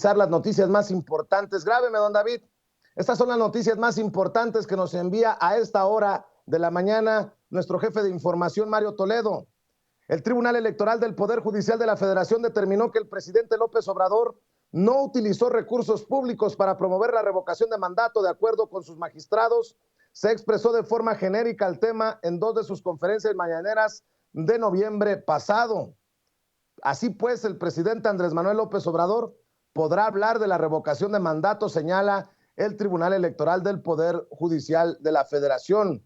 Las noticias más importantes. Grábeme, don David. Estas son las noticias más importantes que nos envía a esta hora de la mañana nuestro jefe de información, Mario Toledo. El Tribunal Electoral del Poder Judicial de la Federación determinó que el presidente López Obrador no utilizó recursos públicos para promover la revocación de mandato de acuerdo con sus magistrados. Se expresó de forma genérica el tema en 2 de sus conferencias mañaneras de noviembre pasado. Así pues, el presidente Andrés Manuel López Obrador podrá hablar de la revocación de mandato, señala el Tribunal Electoral del Poder Judicial de la Federación.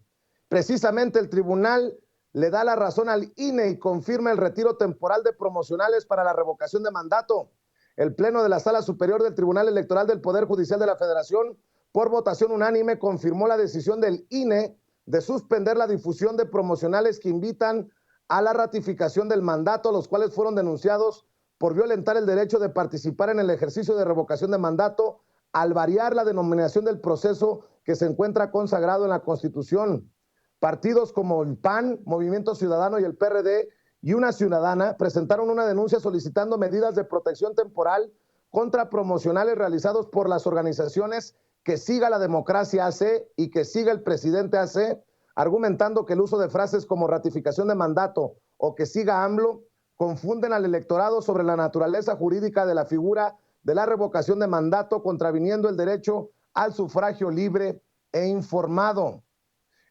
Precisamente el tribunal le da la razón al INE y confirma el retiro temporal de promocionales para la revocación de mandato. El Pleno de la Sala Superior del Tribunal Electoral del Poder Judicial de la Federación, por votación unánime, confirmó la decisión del INE de suspender la difusión de promocionales que invitan a la ratificación del mandato, los cuales fueron denunciados por violentar el derecho de participar en el ejercicio de revocación de mandato al variar la denominación del proceso que se encuentra consagrado en la Constitución. Partidos como el PAN, Movimiento Ciudadano y el PRD y una ciudadana presentaron una denuncia solicitando medidas de protección temporal contra promocionales realizados por las organizaciones Que Siga la Democracia AC y Que Siga el Presidente AC, argumentando que el uso de frases como ratificación de mandato o Que Siga AMLO confunden al electorado sobre la naturaleza jurídica de la figura de la revocación de mandato, contraviniendo el derecho al sufragio libre e informado.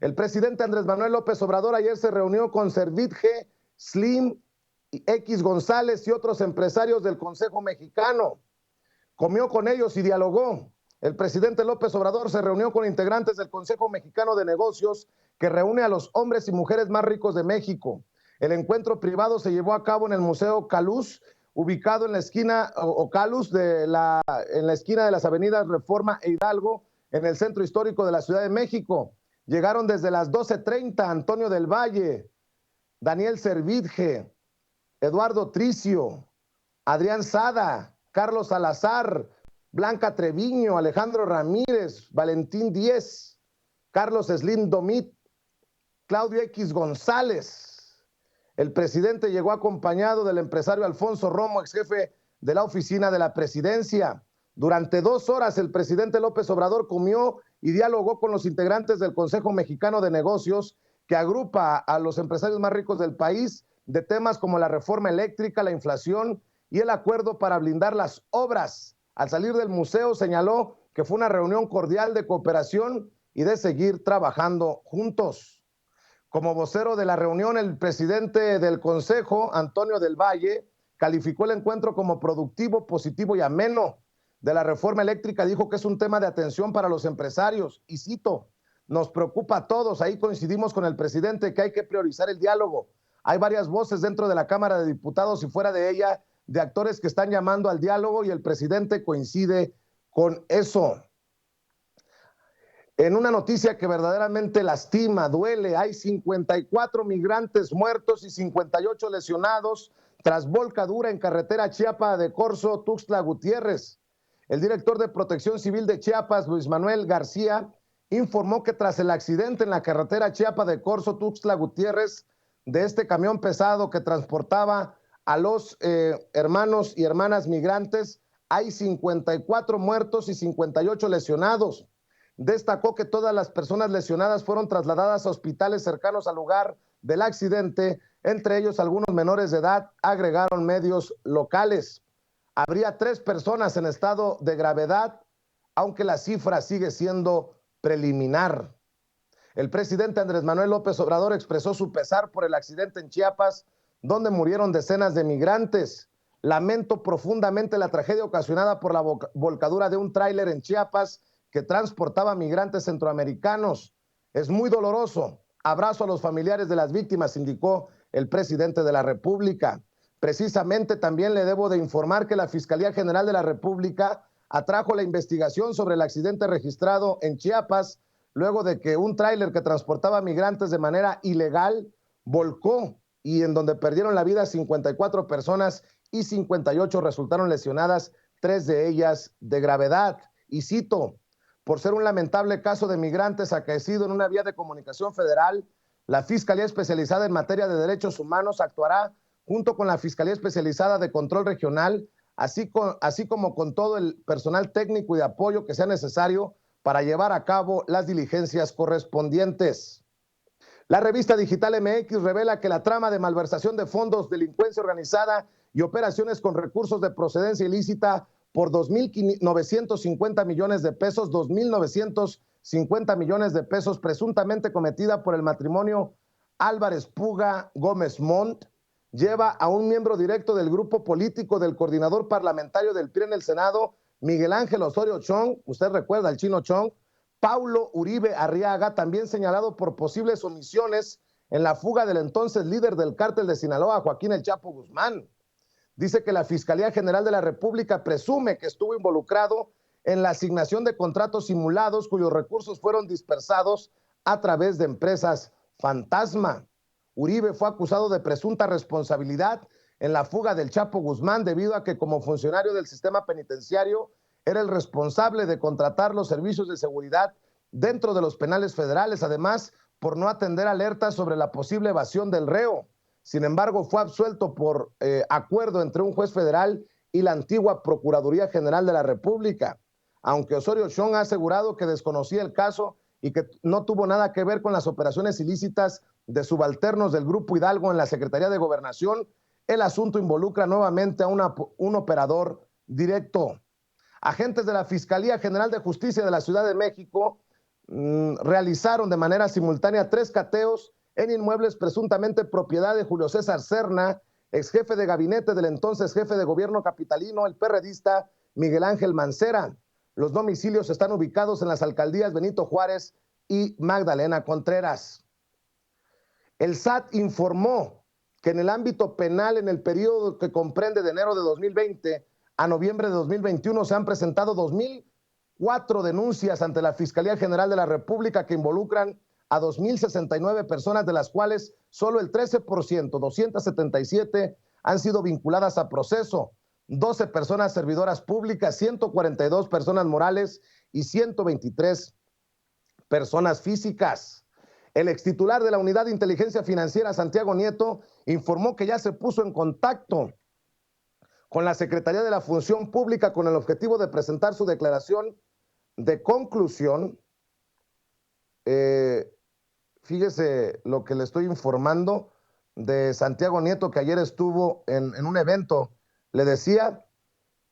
El presidente Andrés Manuel López Obrador ayer se reunió con Servid G, Slim, X González y otros empresarios del Consejo Mexicano. Comió con ellos y dialogó. El presidente López Obrador se reunió con integrantes del Consejo Mexicano de Negocios, que reúne a los hombres y mujeres más ricos de México. El encuentro privado se llevó a cabo en el Museo Caluz, ubicado en la esquina en la esquina de las avenidas Reforma e Hidalgo, en el centro histórico de la Ciudad de México. Llegaron desde las 12:30 Antonio del Valle, Daniel Servidje, Eduardo Tricio, Adrián Sada, Carlos Salazar, Blanca Treviño, Alejandro Ramírez, Valentín Díez, Carlos Slim Domit, Claudio X González. El presidente llegó acompañado del empresario Alfonso Romo, ex jefe de la oficina de la presidencia. Durante 2 horas el presidente López Obrador comió y dialogó con los integrantes del Consejo Mexicano de Negocios, que agrupa a los empresarios más ricos del país, de temas como la reforma eléctrica, la inflación y el acuerdo para blindar las obras. Al salir del museo señaló que fue una reunión cordial de cooperación y de seguir trabajando juntos. Como vocero de la reunión, el presidente del Consejo, Antonio del Valle, calificó el encuentro como productivo, positivo y ameno. De la reforma eléctrica dijo que es un tema de atención para los empresarios, y cito, nos preocupa a todos, ahí coincidimos con el presidente que hay que priorizar el diálogo. Hay varias voces dentro de la Cámara de Diputados y fuera de ella de actores que están llamando al diálogo y el presidente coincide con eso. En una noticia que verdaderamente lastima, duele, hay 54 migrantes muertos y 58 lesionados tras volcadura en carretera Chiapa de Corzo, Tuxtla Gutiérrez. El director de Protección Civil de Chiapas, Luis Manuel García, informó que tras el accidente en la carretera Chiapa de Corzo, Tuxtla Gutiérrez, de este camión pesado que transportaba a los hermanos y hermanas migrantes, hay 54 muertos y 58 lesionados. Destacó que todas las personas lesionadas fueron trasladadas a hospitales cercanos al lugar del accidente, entre ellos algunos menores de edad, agregaron medios locales. Habría 3 personas en estado de gravedad, aunque la cifra sigue siendo preliminar. El presidente Andrés Manuel López Obrador expresó su pesar por el accidente en Chiapas, donde murieron decenas de migrantes. Lamento profundamente la tragedia ocasionada por la volcadura de un tráiler en Chiapas que transportaba migrantes centroamericanos. Es muy doloroso. Abrazo a los familiares de las víctimas, indicó el presidente de la República. Precisamente también le debo de informar que la Fiscalía General de la República atrajo la investigación sobre el accidente registrado en Chiapas, luego de que un tráiler que transportaba migrantes de manera ilegal volcó y en donde perdieron la vida 54 personas y 58 resultaron lesionadas, 3 de ellas de gravedad. Y cito, por ser un lamentable caso de migrantes acaecido en una vía de comunicación federal, la Fiscalía Especializada en Materia de Derechos Humanos actuará junto con la Fiscalía Especializada de Control Regional así como con todo el personal técnico y de apoyo que sea necesario para llevar a cabo las diligencias correspondientes. La revista digital MX revela que la trama de malversación de fondos, delincuencia organizada y operaciones con recursos de procedencia ilícita por 2.950 millones de pesos, 2.950 millones de pesos, presuntamente cometida por el matrimonio Álvarez Puga Gómez Montt, lleva a un miembro directo del grupo político del coordinador parlamentario del PRI en el Senado, Miguel Ángel Osorio Chong, usted recuerda al Chino Chong, Paulo Uribe Arriaga, también señalado por posibles omisiones en la fuga del entonces líder del cártel de Sinaloa, Joaquín El Chapo Guzmán. Dice que la Fiscalía General de la República presume que estuvo involucrado en la asignación de contratos simulados cuyos recursos fueron dispersados a través de empresas fantasma. Uribe fue acusado de presunta responsabilidad en la fuga del Chapo Guzmán debido a que como funcionario del sistema penitenciario era el responsable de contratar los servicios de seguridad dentro de los penales federales, además por no atender alertas sobre la posible evasión del reo. Sin embargo, fue absuelto por acuerdo entre un juez federal y la antigua Procuraduría General de la República. Aunque Osorio Chong ha asegurado que desconocía el caso y que no tuvo nada que ver con las operaciones ilícitas de subalternos del Grupo Hidalgo en la Secretaría de Gobernación, el asunto involucra nuevamente a un operador directo. Agentes de la Fiscalía General de Justicia de la Ciudad de México realizaron de manera simultánea 3 cateos en inmuebles presuntamente propiedad de Julio César Serna, ex jefe de gabinete del entonces jefe de gobierno capitalino, el perredista Miguel Ángel Mancera. Los domicilios están ubicados en las alcaldías Benito Juárez y Magdalena Contreras. El SAT informó que en el ámbito penal, en el periodo que comprende de enero de 2020 a noviembre de 2021, se han presentado 2.004 denuncias ante la Fiscalía General de la República que involucran a 2.069 personas, de las cuales solo el 13%, 277, han sido vinculadas a proceso, 12 personas servidoras públicas, 142 personas morales y 123 personas físicas. El extitular de la Unidad de Inteligencia Financiera, Santiago Nieto, informó que ya se puso en contacto con la Secretaría de la Función Pública con el objetivo de presentar su declaración de conclusión. Fíjese lo que le estoy informando de Santiago Nieto, que ayer estuvo en un evento. Le decía,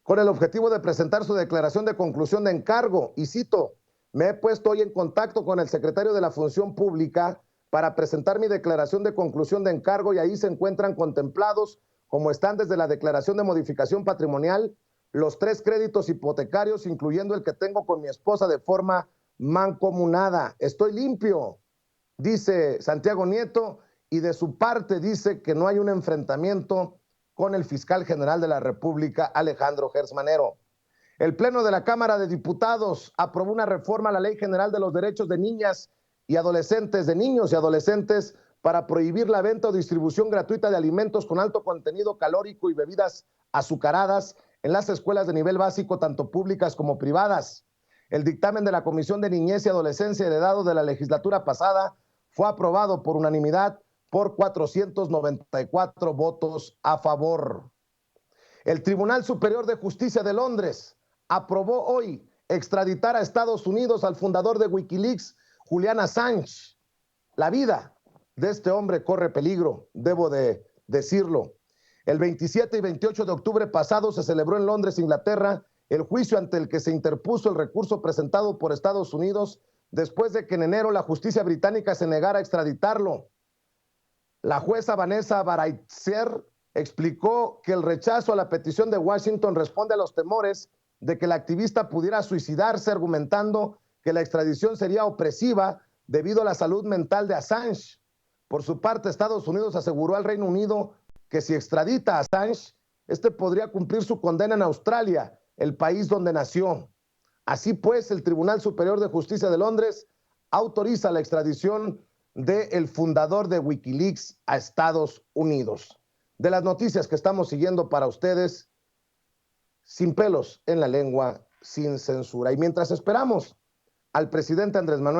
con el objetivo de presentar su declaración de conclusión de encargo, y cito, me he puesto hoy en contacto con el secretario de la Función Pública para presentar mi declaración de conclusión de encargo y ahí se encuentran contemplados, como están desde la declaración de modificación patrimonial, los 3 créditos hipotecarios, incluyendo el que tengo con mi esposa de forma mancomunada. Estoy limpio, dice Santiago Nieto, y de su parte dice que no hay un enfrentamiento con el fiscal general de la República, Alejandro Gertz Manero. El Pleno de la Cámara de Diputados aprobó una reforma a la Ley General de los Derechos de Niñas y Adolescentes, de niños y adolescentes, para prohibir la venta o distribución gratuita de alimentos con alto contenido calórico y bebidas azucaradas en las escuelas de nivel básico, tanto públicas como privadas. El dictamen de la Comisión de Niñez y Adolescencia heredado de la legislatura pasada fue aprobado por unanimidad por 494 votos a favor. El Tribunal Superior de Justicia de Londres aprobó hoy extraditar a Estados Unidos al fundador de Wikileaks, Julian Assange. La vida de este hombre corre peligro, debo de decirlo. El 27 y 28 de octubre pasado se celebró en Londres, Inglaterra, el juicio ante el que se interpuso el recurso presentado por Estados Unidos después de que en enero la justicia británica se negara a extraditarlo. La jueza Vanessa Baraitser explicó que el rechazo a la petición de Washington responde a los temores de que el activista pudiera suicidarse, argumentando que la extradición sería opresiva debido a la salud mental de Assange. Por su parte, Estados Unidos aseguró al Reino Unido que si extradita a Assange, este podría cumplir su condena en Australia, el país donde nació. Así pues, el Tribunal Superior de Justicia de Londres autoriza la extradición del fundador de Wikileaks a Estados Unidos. De las noticias que estamos siguiendo para ustedes, sin pelos en la lengua, sin censura. Y mientras esperamos al presidente Andrés Manuel